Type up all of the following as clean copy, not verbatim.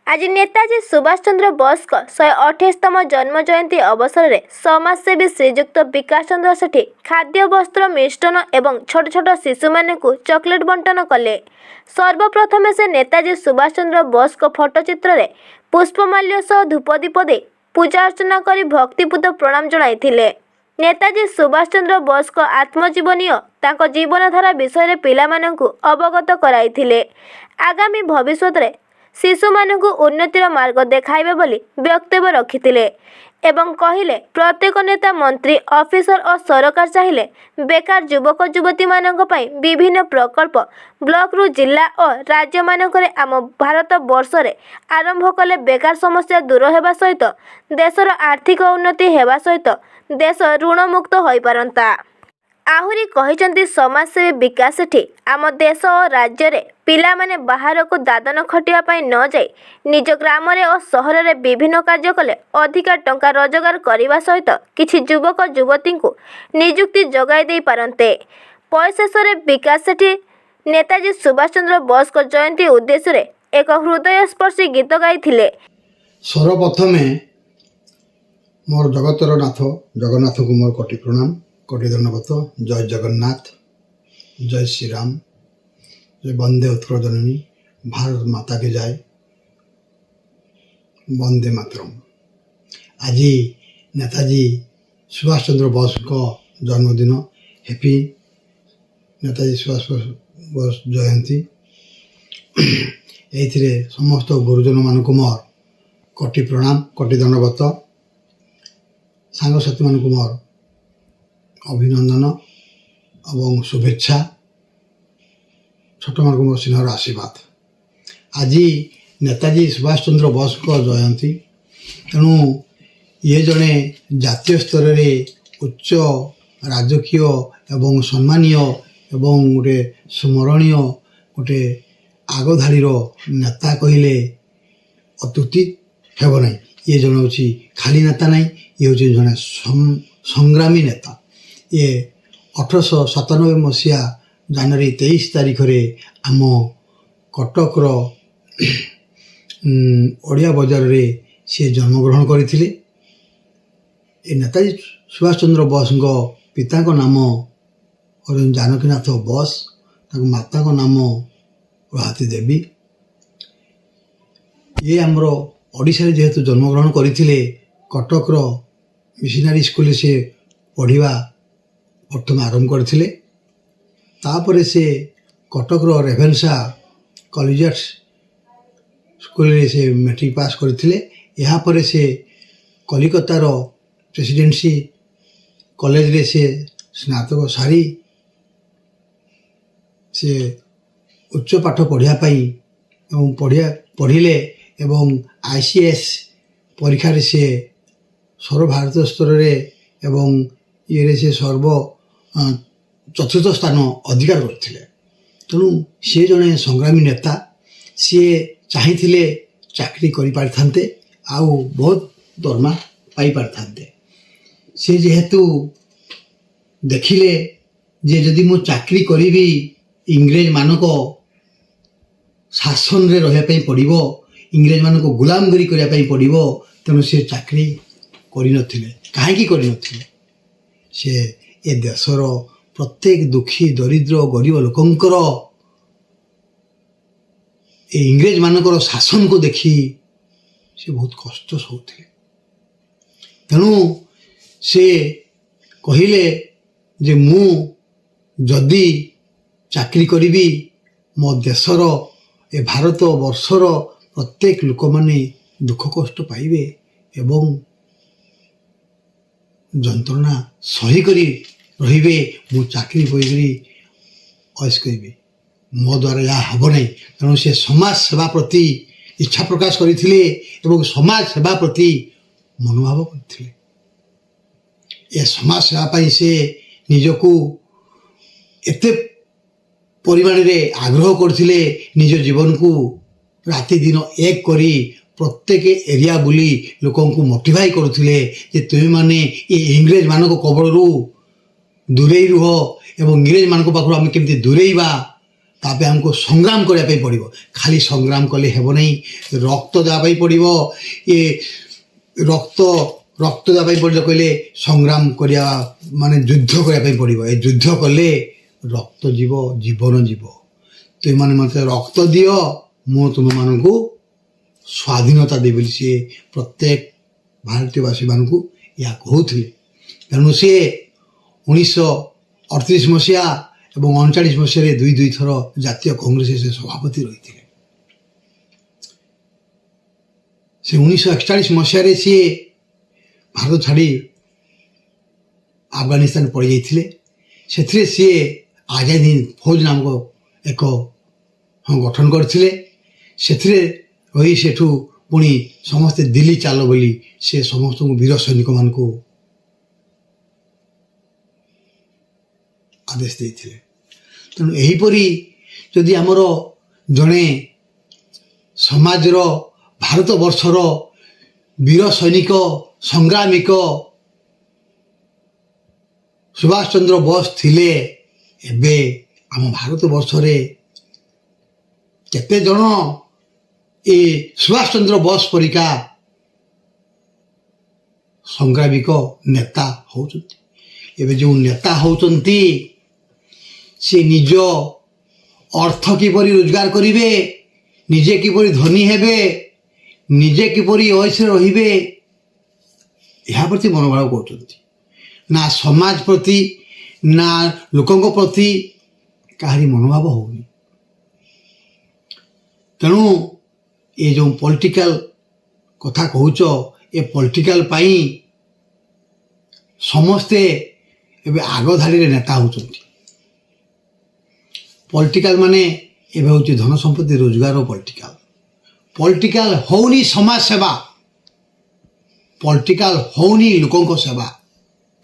आज नेताजी सुभाष चंद्र बोस को 128तम जन्म जयंती अवसर में समाजसेवी श्रीजुक्त विकास चंद्र सेठी खाद्य वस्त्र मिष्टान एवं छोट छोट शिशु मान चॉकलेट बंटन कले। सर्वप्रथमे से नेताजी सुभाष चंद्र बोस को फोटोचित्र में पुष्पमाल्य सह धूपदीप दे पूजा अर्चना कर भक्तिपूत प्रणाम जणाइथिले। नेताजी सुभाष चंद्र बोस को आत्मजीवनी और तांको जीवनधारा विषय पिलामानंकु अवगत कराइथिले। आगामी भविष्य में शिशु मानकु उन्नतिर मार्ग देखाइबे बोली वक्तव्य रखिथिले एवं कहिले प्रत्येक नेता मंत्री ऑफिसर और सरकार चाहिए बेकार युवक युवती मानक पई विभिन्न प्रकल्प ब्लॉक रु जिला और राज्य मानकरे आम भारत वर्ष रे आरंभ कले बेकार समस्या दूर हेबा सहित देशर आर्थिक उन्नति हेबा सहित देश ऋण मुक्त होई पारंता। आहुरी कहिचंती समाजसेवी विकास सेठी आम देश और राज्य रे पिला माने बाहर को दादन खटिया पाई न जाई निज ग्राम रे और शहर रे विभिन्न कार्य कले अधिक टंका रोजगार करने सहित किछि युवक युवती को नियुक्ति जगाई दे पारंते। परिशेष रे विकास सेठी नेताजी सुभाष चंद्र बोस को जयंती उद्देश्य रे एक हृदयस्पर्शी गीत गाइथिले। सर्वप्रथमे मोर जगतर नाथ जगन्नाथ को मोर कोटि प्रणाम कोटि धन्यवाद। जय जगन्नाथ, जय श्री राम, जय वंदे उत्कल जननी, भारत माता के जय, वंदे मातरम। आज नेताजी सुभाष चंद्र बोस को जन्मदिन, हैप्पी नेताजी सुभाष बोस जयंती। एथिरे समस्त गुरुजन मान को मोर कोटि प्रणाम कोटि धन्यवाद। सांगसाथी मान को मोर अभिनंदन एवं शुभेच्छा। छोट मार्ग मोर सिंहर आशीर्वाद। आज नेताजी सुभाष चंद्र बोस को जयंती, तेणु ये जड़े जातीय स्तर रे उच्च राजकीय एवं सम्मानीय एवं गोटे स्मरणीय गोटे आगधाड़ी नेता कहले अत्युक्ति हेब ना। ये जन हूँ खाली नेता ना, ये हूँ जड़े संग्रामी नेता। ये 1897 मसीहा जनवरी 23 तारीख रे आम कटकर ओडिया बजार रे से जन्मग्रहण करथिले। ए नेताजी सुभाष चंद्र बोस पिता को नाम जानकीनाथ बोस, माता को नाम प्रभाती देवी। ये आमर ओडिशा जेहेतु जन्मग्रहण करथिले, कटकर मिशनारी स्कूल से पढ़िबा प्रथम आरंभ करथिले। तापरे से कटकर रेभेन्सा कॉलेजिएट स्कूल रे से मैट्रिक पास करथिले। यहाँ पर से कलिकतार प्रेसिडेंसी कॉलेज रे से स्नातक सारी से उच्च पाठ पढ़िया पाई एवं पढ़िले एवं आईसीएस परीक्षा रे से सर्वभारत स्तर रे एवं ये से सर्व चतुर्थ स्थान अधिकार करथिले। तेणु सी जड़े संग्रामी नेता, सी चाहिए चाकरी करि पारथान्ते आउ बहुत दरमा पाई पारथान्ते। सी जेहेतु देखिले जे जदि मो चाकरी करिबी इंग्रेज मानक शासन रे रहिया पई पड़िबो, इंग्रेज मानक गुलामगिरी करिया पई पड़िबो, तेणु सी चाकरी करि नथिले। काहेकि करि नथिले? से ए देशर प्रत्येक दुखी दरिद्र गरीब लोकंकर इंग्रेज मानकर शासन को देखी से बहुत कष्ट सहुथिले। तेणु से कहिले जे मु जदि चाकरी करिबी मो देशर ए भारत वर्षर प्रत्येक लोक माने दुख कष्ट पाइबे एवं जंत्रणा सही करी रहिबे। मु चाकरी करी ऐश करी मो द्वारा या हब नहीं। तेणु से समाज सेवा प्रति इच्छा प्रकाश करथिले एवं समाज सेवा प्रति मनोभाव करथिले। ए समाज सेवा पाई से निजको एते परिमाण रे आग्रह करथिले, निज जीवन को राति दिन एक करी प्रत्येक एरिया बुली लोकन को मोटिवाई करुथिले जे तुम माने ये इंग्रेज मानक कबल रू दूरे रुह एवं इंग्रेज मानक पाखु आम केमती दूरेइबा तापे हमको संग्राम करने पड़ो खाली संग्राम कले हेब नहीं रक्त देवाई पड़ो ये रक्त रक्त देवाई पड़ो कहले संग्राम करिया माने युद्ध करने पड़ो ये युद्ध कले रक्त जीव जीवन जीव तुम मैंने मत रक्त दियो मु तुम मान को स्वाधीनता दे बोली सी प्रत्येक भारतीयवासी मान को या कहते तेणु सी 1938 मसीहा और 39 मसीह दुई दुई थर जातीय कांग्रेस से सभापति रही थे से 1941 मसीह सी भारत छाड़ी अफगानिस्तान पड़ जाते से सी आजाद हिंद फौज नामक एक गठन करते रही सेठू पुणी समस्ते दिल्ली चलो बोली से समस्त वीर सैनिक मान को आदेश देते तेणु यहीपरी जदि आमर जड़े समाजर भारत वर्षर वीर सैनिक संग्रामिक सुभाष चंद्र बोस थिले एबे आम भारत वर्ष केते जन ए सुभाष चंद्र बोस परिका संग्रामिक नेता होचंती एबे जो नेता होचंती से निज अर्थ किपरि रोजगार करिवे निजे किपरि धनी हेबे निजे किपरि ऐसे रहिबे या प्रति मनोभाव करचंती ना समाज प्रति ना लोकंक प्रति काहरी मनोभाव होनी तेणु ये जो पॉलिटिकल कथा कहूच ये पॉलिटिकल पाई समस्ते एबे आग धाड़ी नेता होचंती पॉलिटिकल माने एबे होची धन संपत्ति रोजगार और पॉलिटिकल पॉलिटिकल होनी समाज सेवा पॉलिटिकल होनी लोकंक सेवा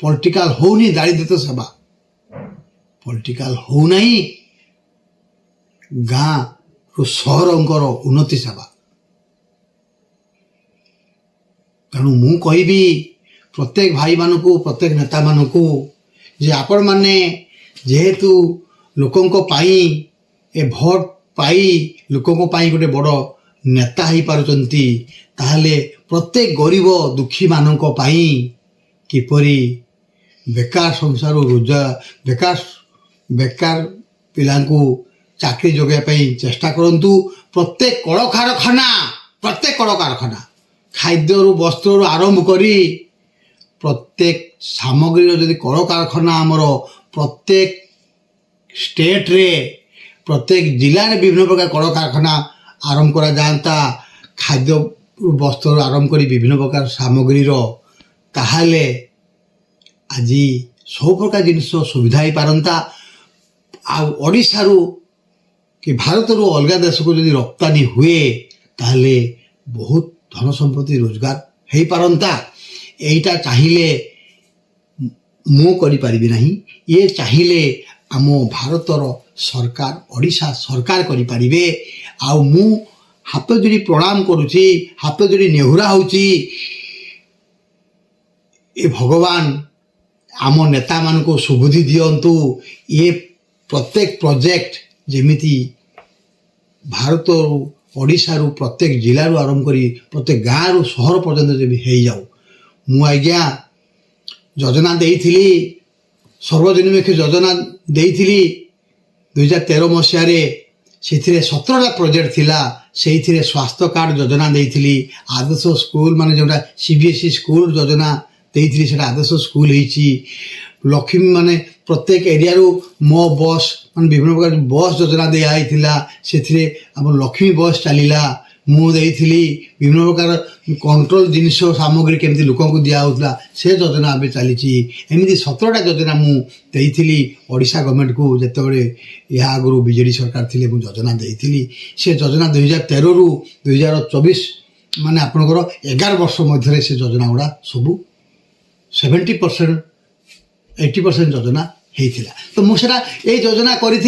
पॉलिटिकल होनी दारिद्र्य सेवा पॉलिटिकल हो नहीं गाँ रु सहरंकर उन्नति सेवा तेणु मु कहबी प्रत्येक भाई मान को प्रत्येक नेता मान को जे आपण माने जेहेतु लोकंक पाई ए भोट पाई लोकंक पाई गोटे बड़ नेता ही पारुचंती ताहले प्रत्येक गरीब दुखी मानक पाई किपरि बेकार संसार रोजगार बेकार बेकार पिलांकु चाकरी जोगे पाई चेष्टा करंतु प्रत्येक कल कारखाना खाद्य वस्त्र आरंभ करी प्रत्येक सामग्री जदि कल कारखाना आमर प्रत्येक स्टेट रे प्रत्येक जिले में विभिन्न प्रकार कल कारखाना आरंभ करा जाता खाद्य वस्त्र आरंभ करी विभिन्न प्रकार सामग्री ताहले आज सब प्रकार जिनिस सुविधा ही पारंता ओडिशा रु कि भारत रु अलग देश को जदि रप्तानी हुए ताहले बहुत धन संपत्ति रोजगार हो पारंता एटा चाहिए मु करि परिबि नहीं ये चाहिए आम भारतर सरकार ओडिशा सरकार करि परिबे आ मु हाथ जोड़ी प्रणाम करुची हाथ जोड़ी नेहुरा होची ए भगवान आम नेता मान को सुबुद्धि दियंतु ये प्रत्येक प्रोजेक्ट जेमिति भारत ओडिशा रु प्रत्येक जिला रु आरंभ करी प्रत्येक गाँव रु सहर पर्यंत जब हो जाऊ मु आज्ञा योजना देइथिली सर्वजनीमुखी योजना देइथिली 2013 मसीह से 17टा प्रोजेक्ट थिला से स्वास्थ्य कार्ड योजना देइथिली आदर्श स्कूल माने जोटा सीबीएसई स्कूल योजना देइथिली सेटा आदर्श स्कूल होईची लक्ष्मी माने प्रत्येक एरिया रु मो बस मान विभिन्न प्रकार बस योजना दिया आइथिला सेथिरे हम लक्ष्मी बस चलिला मु देइथिली विभिन्न प्रकार कंट्रोल जिनिस सामग्री केमती लोकों को दिया होता से योजना अबे चलीची एमती 17टा योजना मु देइथिली ओडिशा गवर्नमेंट को जेतेबेले या आगु बीजेडी सरकार थिले मु योजना देइथिली से योजना 2013 रु 2024 माने आपनकर 11 वर्ष मध्य से योजना गुड़ा सबू 70% 80% योजना होता तो मुझे ये योजना करी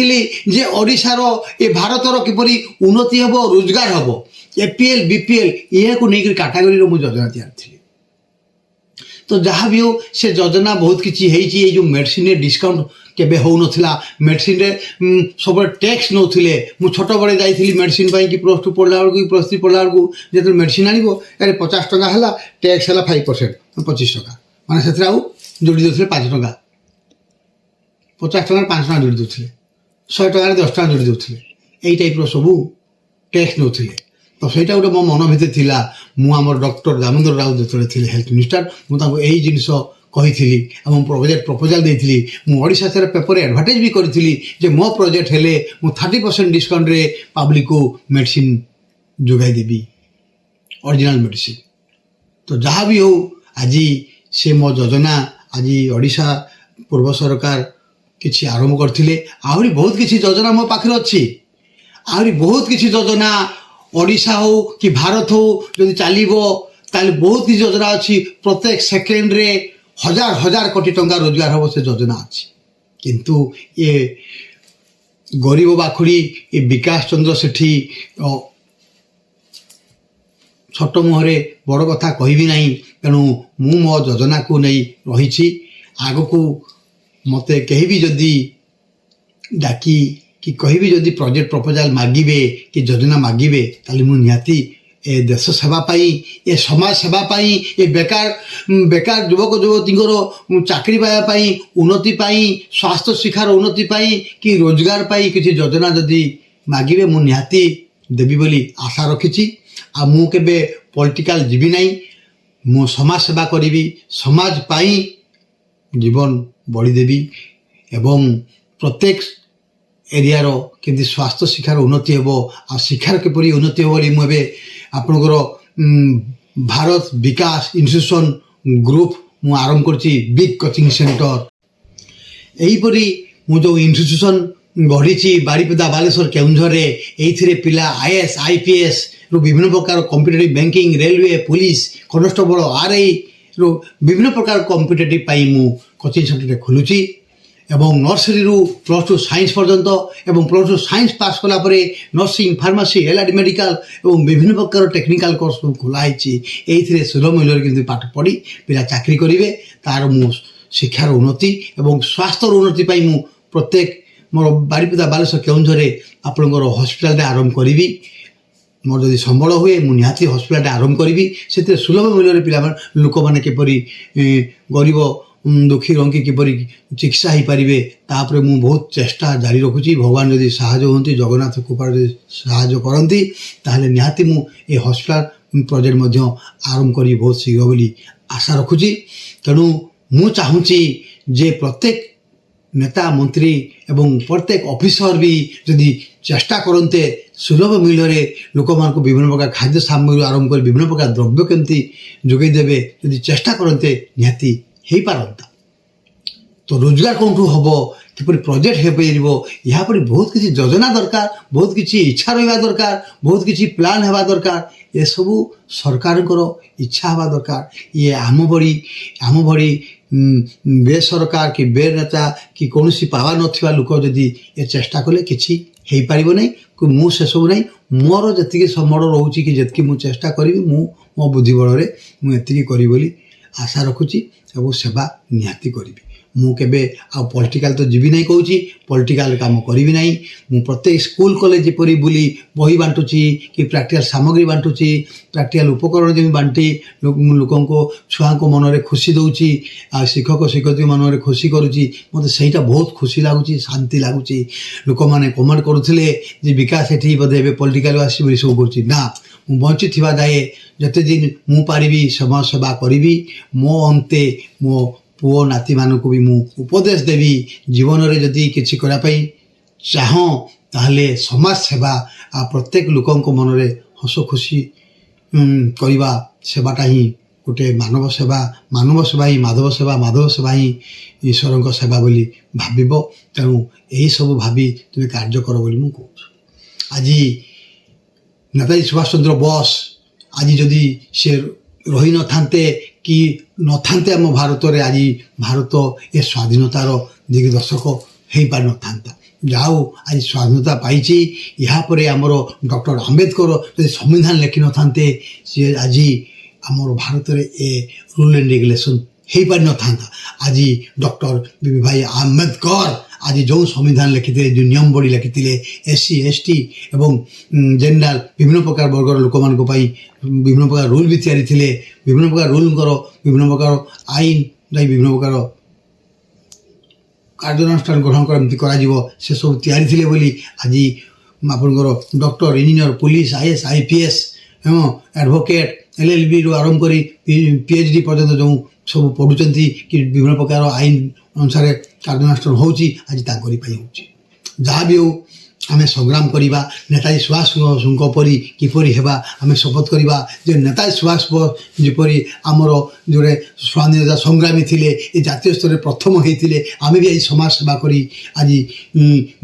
जे ओडिशार ए भारतर किपरि उन्नति हम रोजगार हम एपीएल बीपीएल ये को लेकर कैटेगोरी मुझे योजना तैयार थी तो जहाँ भी हो से योजना बहुत किसी जो मेडिसिन डिस्काउंट କେବେ ହେଉନଥିଲା। ମେଡ଼ିସିନରେ ସବୁବେଳେ ଟ୍ୟାକ୍ସ ନେଉଥିଲେ। ମୁଁ ଛୋଟବେଳେ ଯାଇଥିଲି ମେଡ଼ିସିନ ପାଇଁ କି ପ୍ଲସ୍ ଟୁ ପଢ଼ିଲା ବେଳକୁ କି ପ୍ଲସ୍ ଥ୍ରୀ ପଢ଼ିଲା ବେଳକୁ ଯେତେବେଳେ ମେଡ଼ିସିନ ଆଣିବ ଆରେ 50 ଟଙ୍କା ହେଲା, ଟ୍ୟାକ୍ସ ହେଲା 5%, 25 ଟଙ୍କା, ମାନେ ସେଥିରେ ଆଉ ଯୋଡ଼ି ଦେଉଥିଲେ 5 ଟଙ୍କା। 50 ଟଙ୍କାରେ 5 ଟଙ୍କା ଯୋଡ଼ି ଦେଉଥିଲେ, 100 ଟଙ୍କାରେ 10 ଟଙ୍କା ଯୋଡ଼ି ଦେଉଥିଲେ। ଏଇ ଟାଇପ୍ର ସବୁ ଟ୍ୟାକ୍ସ ନେଉଥିଲେ। ତ ସେଇଟା ଗୋଟେ ମୋ ମନ ଭିତରେ ଥିଲା। ମୁଁ ଆମର ଡକ୍ଟର ଦାମୋଦର ରାଉତ ଯେତେବେଳେ ଥିଲେ ହେଲ୍ଥ ମିନିଷ୍ଟର, ମୁଁ ତାଙ୍କୁ ଏଇ ଜିନିଷ କହିଥିଲି ଏବଂ ପ୍ରପୋଜାଲ୍ ଦେଇଥିଲି। ମୁଁ ଓଡ଼ିଶା ସାରା ପେପରରେ ଆଡ଼ଭର୍ଟାଇଜ୍ ବି କରିଥିଲି ଯେ ମୋ ପ୍ରୋଜେକ୍ଟ ହେଲେ ମୁଁ 30% ଡିସ୍କାଉଣ୍ଟରେ ପାବ୍ଲିକକୁ ମେଡ଼ିସିନ ଯୋଗାଇ ଦେବି, ଅରିଜିନାଲ୍ ମେଡ଼ିସିନ। ତ ଯାହା ବି ହେଉ, ଆଜି ସେ ମୋ ଯୋଜନା ଆଜି ଓଡ଼ିଶା ପୂର୍ବ ସରକାର କିଛି ଆରମ୍ଭ କରିଥିଲେ। ଆହୁରି ବହୁତ କିଛି ଯୋଜନା ମୋ ପାଖରେ ଅଛି। ଆହୁରି ବହୁତ କିଛି ଯୋଜନା ଓଡ଼ିଶା ହେଉ କି ଭାରତ ହେଉ ଯଦି ଚାଲିବ ତାହେଲେ ବହୁତ କିଛି ଯୋଜନା ଅଛି। ପ୍ରତ୍ୟେକ ସେକେଣ୍ଡରେ 1000 କୋଟି ଟଙ୍କା ରୋଜଗାର ହେବ, ସେ ଯୋଜନା ଅଛି। କିନ୍ତୁ ଏ ଗରିବ ବାଖୁଡ଼ି ଏ ବିକାଶ ଚନ୍ଦ୍ର ସେଠୀ ଛୋଟ ମୁହଁରେ ବଡ଼ କଥା କହିବି ନାହିଁ। ତେଣୁ ମୁଁ ମୋ ଯୋଜନାକୁ ନେଇ ରହିଛି। ଆଗକୁ ମୋତେ କେହି ବି ଯଦି ଡାକି କି କହିବି ଯଦି ପ୍ରୋଜେକ୍ଟ ପ୍ରପୋଜାଲ୍ ମାଗିବେ କି ଯୋଜନା ମାଗିବେ, ତାହେଲେ ମୁଁ ନିହାତି ଏ ଦେଶ ସେବା ପାଇଁ, ଏ ସମାଜ ସେବା ପାଇଁ, ଏ ବେକାର ଯୁବକ ଯୁବତୀଙ୍କର ଚାକିରି ପାଇବା ପାଇଁ, ଉନ୍ନତି ପାଇଁ, ସ୍ୱାସ୍ଥ୍ୟ ଶିକ୍ଷାର ଉନ୍ନତି ପାଇଁ କି ରୋଜଗାର ପାଇଁ କିଛି ଯୋଜନା ଯଦି ମାଗିବେ, ମୁଁ ନିହାତି ଦେବି ବୋଲି ଆଶା ରଖିଛି। ଆଉ ମୁଁ କେବେ ପଲିଟିକାଲ ଯିବି ନାହିଁ। ମୁଁ ସମାଜ ସେବା କରିବି, ସମାଜ ପାଇଁ ଜୀବନ ବଳିଦେବି ଏବଂ ପ୍ରତ୍ୟେକ ଏରିଆର କେମିତି ସ୍ୱାସ୍ଥ୍ୟ ଶିକ୍ଷାର ଉନ୍ନତି ହେବ ଆଉ ଶିକ୍ଷାର କିପରି ଉନ୍ନତି ହେବ ବୋଲି ମୁଁ ଏବେ ଆପଣଙ୍କର ଭାରତ ବିକାଶ ଇନଷ୍ଟିଚ୍ୟୁସନ୍ ଗ୍ରୁପ ମୁଁ ଆରମ୍ଭ କରିଛି, ବିଗ୍ କୋଚିଂ ସେଣ୍ଟର। ଏହିପରି ମୁଁ ଯେଉଁ ଇନଷ୍ଟିଚ୍ୟୁସନ୍ ଗଢ଼ିଛି ବାରିପଦା, ବାଲେଶ୍ୱର, କେଉଁଝରରେ, ଏଇଥିରେ ପିଲା IAS IPS ରୁ ବିଭିନ୍ନ ପ୍ରକାର competitive banking, railway, police, constable, RI ରୁ ବିଭିନ୍ନ ପ୍ରକାର କମ୍ପିଟେଟିଭ୍ ପାଇଁ ମୁଁ କୋଚିଂ ସେଣ୍ଟରଟେ ଖୋଲୁଛି ଏବଂ ନର୍ସରୀରୁ +2 ସାଇନ୍ସ ପର୍ଯ୍ୟନ୍ତ ଏବଂ +2 ସାଇନ୍ସ ପାସ୍ କଲା ପରେ ନର୍ସିଂ, ଫାର୍ମାସି, ଏଲ୍ଆଇଡି ମେଡ଼ିକାଲ ଏବଂ ବିଭିନ୍ନ ପ୍ରକାର ଟେକ୍ନିକାଲ କୋର୍ସ ସବୁ ଖୋଲା ହେଇଛି। ଏଇଥିରେ ସୁଲଭ ମୂଲ୍ୟରେ କିନ୍ତୁ ପାଠ ପଢ଼ି ପିଲା ଚାକିରି କରିବେ। ତାର ମୁଁ ଶିକ୍ଷାର ଉନ୍ନତି ଏବଂ ସ୍ୱାସ୍ଥ୍ୟର ଉନ୍ନତି ପାଇଁ ମୁଁ ପ୍ରତ୍ୟେକ ମୋର ବାରିପଦା, ବାଲେଶ୍ୱର, କେଉଁଝରରେ ଆପଣଙ୍କର ହସ୍ପିଟାଲଟେ ଆରମ୍ଭ କରିବି। ମୋର ଯଦି ସମ୍ବଳ ହୁଏ ମୁଁ ନିହାତି ହସ୍ପିଟାଲଟେ ଆରମ୍ଭ କରିବି। ସେଥିରେ ସୁଲଭ ମୂଲ୍ୟରେ ପିଲାମାନେ ଲୋକମାନେ କିପରି ଗରିବ ଦୁଃଖୀ ରଙ୍କି କିପରି ଚିକିତ୍ସା ହେଇପାରିବେ, ତାପରେ ମୁଁ ବହୁତ ଚେଷ୍ଟା ଜାରି ରଖୁଛି। ଭଗବାନ ଯଦି ସାହାଯ୍ୟ ହୁଅନ୍ତି, ଜଗନ୍ନାଥ କୃପା ଯଦି ସାହାଯ୍ୟ କରନ୍ତି, ତାହେଲେ ନିହାତି ମୁଁ ଏ ହସ୍ପିଟାଲ ପ୍ରୋଜେକ୍ଟ ମଧ୍ୟ ଆରମ୍ଭ କରିବି ବହୁତ ଶୀଘ୍ର ବୋଲି ଆଶା ରଖୁଛି। ତେଣୁ ମୁଁ ଚାହୁଁଛି ଯେ ପ୍ରତ୍ୟେକ ନେତା ମନ୍ତ୍ରୀ ଏବଂ ପ୍ରତ୍ୟେକ ଅଫିସର ବି ଯଦି ଚେଷ୍ଟା କରନ୍ତେ ସୁଲଭ ମୂଲ୍ୟରେ ଲୋକମାନଙ୍କୁ ବିଭିନ୍ନ ପ୍ରକାର ଖାଦ୍ୟ ସାମଗ୍ରୀ ଆରମ୍ଭ କରି ବିଭିନ୍ନ ପ୍ରକାର ଦ୍ରବ୍ୟ କେମିତି ଯୋଗାଇ ଦେବେ, ଯଦି ଚେଷ୍ଟା କରନ୍ତେ ନିହାତି ହେଇପାରନ୍ତା। ତ ରୋଜଗାର କେଉଁଠୁ ହେବ, କିପରି ପ୍ରୋଜେକ୍ଟ ହେଇପାରିବ, ଏହା ପରେ ବହୁତ କିଛି ଯୋଜନା ଦରକାର, ବହୁତ କିଛି ଇଚ୍ଛା ରହିବା ଦରକାର, ବହୁତ କିଛି ପ୍ଲାନ୍ ହେବା ଦରକାର। ଏସବୁ ସରକାରଙ୍କର ଇଚ୍ଛା ହେବା ଦରକାର। ଇଏ ଆମ ଭଳି ବେସରକାର କି ନେତା କି କୌଣସି ପାୱାର ନଥିବା ଲୋକ ଯଦି ଏ ଚେଷ୍ଟା କଲେ କିଛି ହେଇପାରିବ ନାହିଁ। ମୁଁ ସେସବୁ ନାହିଁ। ମୋର ଯେତିକି ସମ୍ବଳ ରହୁଛି କି ଯେତିକି ମୁଁ ଚେଷ୍ଟା କରିବି, ମୁଁ ମୋ ବୁଦ୍ଧି ବଳରେ ମୁଁ ଏତିକି କରିବି ବୋଲି ଆଶା ରଖୁଛି ଏବଂ ସେବା ନିହାତି କରିବି। ମୁଁ କେବେ ଆଉ ପଲିଟିକାଲ ତ ଯିବି ନାହିଁ କହୁଛି, ପଲିଟିକାଲ କାମ କରିବି ନାହିଁ। ମୁଁ ପ୍ରତ୍ୟେକ ସ୍କୁଲ କଲେଜ ଯେପରି ବୁଲି ବହି ବାଣ୍ଟୁଛି କି ପ୍ରାକ୍ଟିକାଲ ସାମଗ୍ରୀ ବାଣ୍ଟୁଛି, ପ୍ରାକ୍ଟିକାଲ ଉପକରଣ ଯେମିତି ବାଣ୍ଟି ଲୋକଙ୍କ ଛୁଆଙ୍କ ମନରେ ଖୁସି ଦେଉଛି ଆଉ ଶିକ୍ଷକ ଶିକ୍ଷୟିତ୍ରୀ ମନରେ ଖୁସି କରୁଛି, ମୋତେ ସେଇଟା ବହୁତ ଖୁସି ଲାଗୁଛି, ଶାନ୍ତି ଲାଗୁଛି। ଲୋକମାନେ କମେଣ୍ଟ କରୁଥିଲେ ଯେ ବିକାଶ ସେଠି ବୋଧେ ଏବେ ପଲିଟିକାଲ ଆସିଛି ବୋଲି ସବୁ କରୁଛି। ନା, ମୁଁ ବଞ୍ଚିଥିବା ଯାଏ ଯେତେଦିନ ମୁଁ ପାରିବି ସମାଜ ସେବା କରିବି। ମୋ ଅନ୍ତେ ମୋ ପୁଅ ନାତିମାନଙ୍କୁ ବି ମୁଁ ଉପଦେଶ ଦେବି, ଜୀବନରେ ଯଦି କିଛି କରିବା ପାଇଁ ଚାହଁ ତାହେଲେ ସମାଜ ସେବା ଆଉ ପ୍ରତ୍ୟେକ ଲୋକଙ୍କ ମନରେ ହସ ଖୁସି କରିବା ସେବାଟା ହିଁ ଗୋଟେ ମାନବ ସେବା ହିଁ ମାଧବ ସେବା, ମାଧବ ସେବା ହିଁ ଈଶ୍ୱରଙ୍କ ସେବା ବୋଲି ଭାବିବ। ତେଣୁ ଏହିସବୁ ଭାବି ତୁମେ କାର୍ଯ୍ୟ କର ବୋଲି ମୁଁ କହୁଛି। ଆଜି ନେତାଜୀ ସୁଭାଷ ଚନ୍ଦ୍ର ବୋଷ ଆଜି ଯଦି ସେ ରହିନଥାନ୍ତେ କି ନଥାନ୍ତେ ଆମ ଭାରତରେ, ଆଜି ଭାରତ ଏ ସ୍ୱାଧୀନତାର ଦିଗ୍ଦର୍ଶକ ହେଇପାରିନଥାନ୍ତା। ଯାହା ହଉ ଆଜି ସ୍ୱାଧୀନତା ପାଇଛି। ଏହାପରେ ଆମର ଡକ୍ଟର ଆମ୍ବେଦକର ଯଦି ସମ୍ବିଧାନ ଲେଖିନଥାନ୍ତେ, ସିଏ ଆଜି ଆମର ଭାରତରେ ଏ ରୁଲ୍ ଆଣ୍ଡ ରେଗୁଲେସନ୍ ହେଇପାରି ନଥାନ୍ତା। ଆଜି ଡକ୍ଟର ବିବି ଭାଇ ଆମ୍ବେଦକର ଆଜି ଯେଉଁ ସମ୍ବିଧାନ ଲେଖିଥିଲେ, ଯେଉଁ ନିୟମ ବଢ଼ି ଲେଖିଥିଲେ, SC ST ଏବଂ ଜେନେରାଲ ବିଭିନ୍ନ ପ୍ରକାର ବର୍ଗର ଲୋକମାନଙ୍କ ପାଇଁ ବିଭିନ୍ନ ପ୍ରକାର ରୁଲ୍ ବି ତିଆରି ଥିଲେ। ବିଭିନ୍ନ ପ୍ରକାର ରୁଲ୍ଙ୍କର ବିଭିନ୍ନ ପ୍ରକାର ଆଇନ ଯାଇ ବିଭିନ୍ନ ପ୍ରକାର କାର୍ଯ୍ୟାନୁଷ୍ଠାନ ଗ୍ରହଣ ଏମିତି କରାଯିବ ସେସବୁ ତିଆରି ଥିଲେ ବୋଲି ଆଜି ଆପଣଙ୍କର doctor, engineer, police, IAS IPS ଏବଂ ଆଡ଼ଭୋକେଟ୍ LLBରୁ ଆରମ୍ଭ କରି PhD ପର୍ଯ୍ୟନ୍ତ ଯେଉଁ ସବୁ ପଢ଼ୁଛନ୍ତି କି ବିଭିନ୍ନ ପ୍ରକାର ଆଇନ ଅନୁସାରେ କାର୍ଯ୍ୟାନୁଷ୍ଠାନ ହେଉଛି ଆଜି ତାଙ୍କରି ପାଇଁ ହେଉଛି। ଯାହା ବି ହେଉ ଆମେ ସଂଗ୍ରାମ କରିବା, ନେତାଜୀ ସୁଭାଷଙ୍କ ପରି କିପରି ହେବା ଆମେ ଶପଥ କରିବା ଯେ ନେତାଜୀ ସୁଭାଷ ବୋଷ ଯେପରି ଆମର ଯେଉଁରେ ସ୍ୱାଧୀନତା ସଂଗ୍ରାମୀ ଥିଲେ, ଏ ଜାତୀୟ ସ୍ତରରେ ପ୍ରଥମ ହେଇଥିଲେ, ଆମେ ବି ଆଜି ସମାଜ ସେବା କରି ଆଜି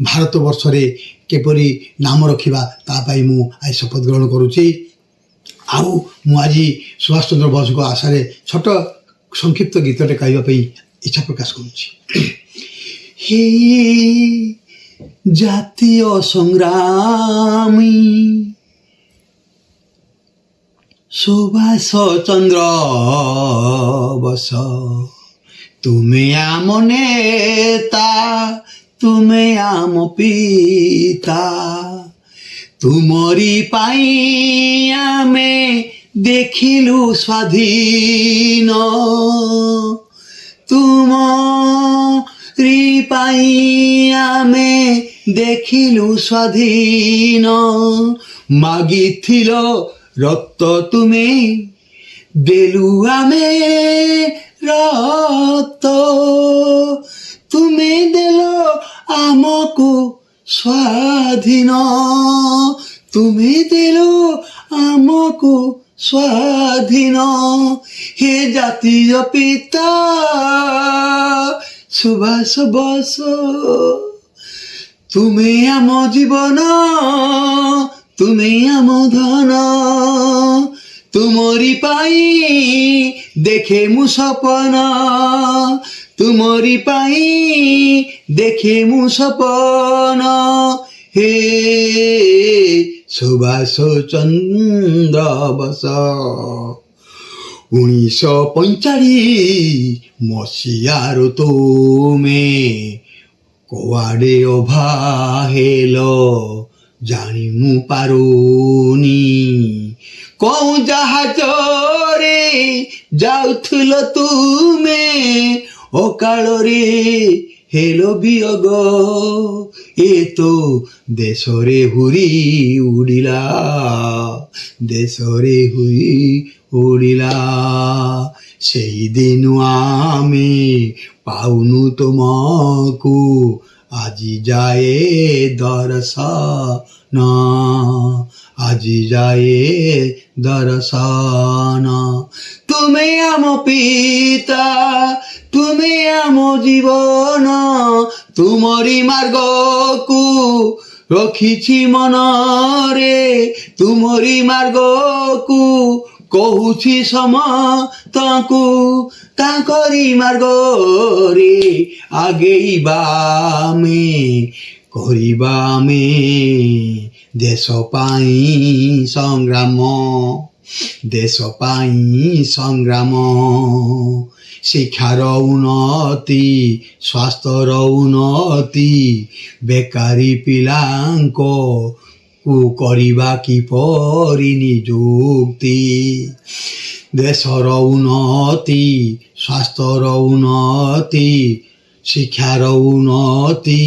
ଭାରତବର୍ଷରେ କିପରି ନାମ ରଖିବା ତା ପାଇଁ ମୁଁ ଆଜି ଶପଥ ଗ୍ରହଣ କରୁଛି। ଆଉ ମୁଁ ଆଜି ସୁଭାଷ ଚନ୍ଦ୍ର ବୋଷଙ୍କ ଆଶାରେ ଛୋଟ ସଂକ୍ଷିପ୍ତ ଗୀତଟେ ଗାଇବା ପାଇଁ ଇଚ୍ଛା ପ୍ରକାଶ କରୁଛି। হে জাতীয় সংগ্রামী সুভাষ চন্দ্র বস, তুমি আম নেতা, তুমি আম পিতা, তুমরি পাই আমি দেখিলু স্বাধীন, তুমরি পাই আমি দেখিলু স্বাধীন, মাগিথিল রক্ত তুমি দেলু আমি রক্ত, তুমি দেল আমকু স্বাধীন, তুমি দেল আমকু স্বাধীন, হে জাতীয় পিতা সুভাষ বস, তুমি আম জীবন, তুমি আম ধন, তুমরি পাই দেখে মু সপন, তুমরি পাই দেখে মু সপন, হে সুভাষ চন্দ্র বস। 1945 মସିହାର ତୁମେ କୁଆଡ଼େ ଅଭା ହେଲ ଜାଣି ମୁଁ ପାରୁନି, କୋଉ ଜାହାଜରେ ଯାଉଥିଲ ତୁମେ, ଅକାଳରେ ହେଲ ବିୟୋଗ, ଏ ତ ଦେଶରେ ହୁରି ଉଡ଼ିଲା, ଦେଶରେ ହୁରି ଉଡ଼ିଲା, ସେଇଦିନୁ ଆମେ ପାଉନୁ ତୁମକୁ ଆଜି ଯାଏ ଦର୍ଶନ, ଆଜି ଯାଏ ଦର୍ଶନ, ତୁମେ ଆମ ପିତା, ତୁମେ ଆମ ଜୀବନ, ତୁମରି ମାର୍ଗକୁ ରଖିଛି ମନରେ, ତୁମରି ମାର୍ଗକୁ କହୁଛି ସମସ୍ତଙ୍କୁ, ତାଙ୍କରି ମାର୍ଗରେ ଆଗେଇବା ଆମେ, କରିବା ଆମେ ଦେଶ ପାଇଁ ସଂଗ୍ରାମ, ଦେଶ ପାଇଁ ସଂଗ୍ରାମ, ଶିକ୍ଷାର ଉନ୍ନତି, ସ୍ୱାସ୍ଥ୍ୟର ଉନ୍ନତି, ବେକାରୀ ପିଲାଙ୍କ କୁ କରିବା କିପରି ନିଯୁକ୍ତି, ଦେଶର ଉନ୍ନତି, ସ୍ୱାସ୍ଥ୍ୟର ଉନ୍ନତି, ଶିକ୍ଷାର ଉନ୍ନତି,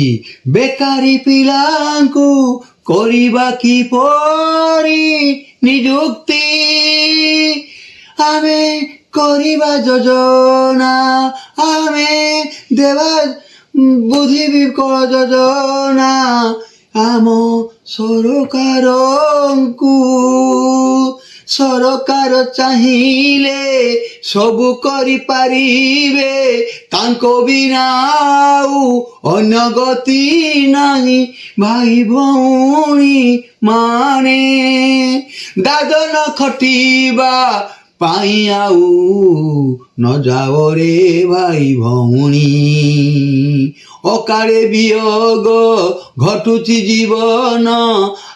ବେକାରୀ ପିଲାଙ୍କୁ କରିବା କିପରି ନିଯୁକ୍ତି, ଆମେ କରିବା ଯୋଜନା, ଆମେ ଦେବା ବୁଦ୍ଧି ବିକଳ ଯୋଜନା, ଆମ ସରକାରଙ୍କୁ, ସରକାର ଚାହିଁଲେ ସବୁ କରିପାରିବେ, ତାଙ୍କ ବିନା ଆଉ ଅନ୍ୟ ଗତି ନାହିଁ, ଭାଇ ଭଉଣୀ ମାନେ ଦାଦନ ଖଟିବା ପାଇ ଆଉ ନ ଯାଅ ରେ ଭାଇ ଭଉଣୀ। ଅକାଳେ ବିୟୋଗ ଘଟୁଛି ଜୀବନ,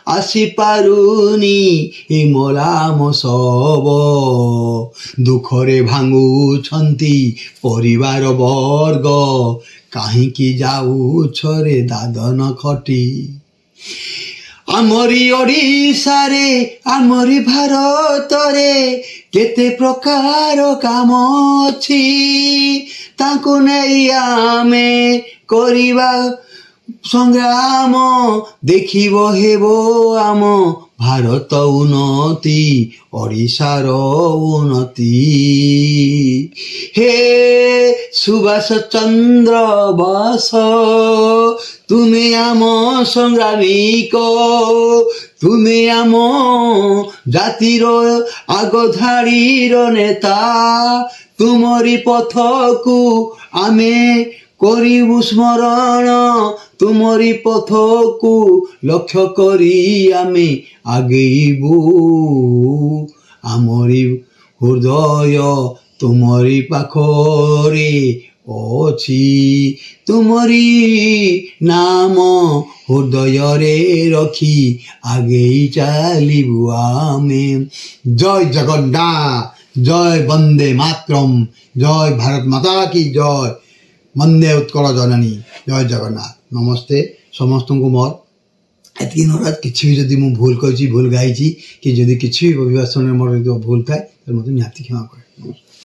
ଆସିପାରୁନି ଏ ମଲାମ ଶବ। ଦୁଃଖରେ ଭାଙ୍ଗୁଛନ୍ତି ପରିବାର ବର୍ଗ, କାହିଁକି ଯାଉଛ ରେ ଦାଦନ ଖଟି। ଆମରି ଓଡ଼ିଶାରେ ଆମରି ଭାରତରେ କେତେ ପ୍ରକାର କାମ ଅଛି, ତାଙ୍କୁ ନେଇ ଆମେ କରିବା ସଂଗ୍ରାମ। ଦେଖିବ ହେବ ଆମ ଭାରତ ଉନ୍ନତି, ଓଡ଼ିଶାର ଉନ୍ନତି। ହେ ସୁଭାଷ ଚନ୍ଦ୍ର ବୋଷ, ତୁମେ ଆମ ସଂଗ୍ରାମିକ, ତୁମେ ଆମ ଜାତିର ଆଗଧାଡ଼ିର ନେତା। ତୁମରି ପଥକୁ ଆମେ କରିବୁ ସ୍ମରଣ, ତୁମରି ପଥକୁ ଲକ୍ଷ୍ୟ କରି ଆମେ ଆଗେଇବୁ। ଆମରି ହୃଦୟ ତୁମରି ପାଖରେ ଅଛି, ତୁମରି ନାମ ହୃଦୟରେ ରଖି ଆଗେଇ ଚାଲିବୁ ଆମେ। ଜୟ ଜଗନ୍ନାଥ, ଜୟ ବନ୍ଦେ ମାତରମ୍, ଜୟ ଭାରତ ମାତା କି ଜୟ, ବନ୍ଦେ ଉତ୍କଳ ଜନନୀ, ଜୟ ଜଗନ୍ନାଥ। ନମସ୍ତେ ସମସ୍ତଙ୍କୁ ମୋର ଏତିକି ଅନୁରୋଧ। କିଛି ବି ଯଦି ମୁଁ ଭୁଲ କହିଛି, ଭୁଲ ଗାଇଛି, କି ଯଦି କିଛି ବି ଅଭିଭାଷଣରେ ମୋର ଭୁଲ ଥାଏ ତାହେଲେ ମୋତେ ନିହାତି କ୍ଷମା କରେ।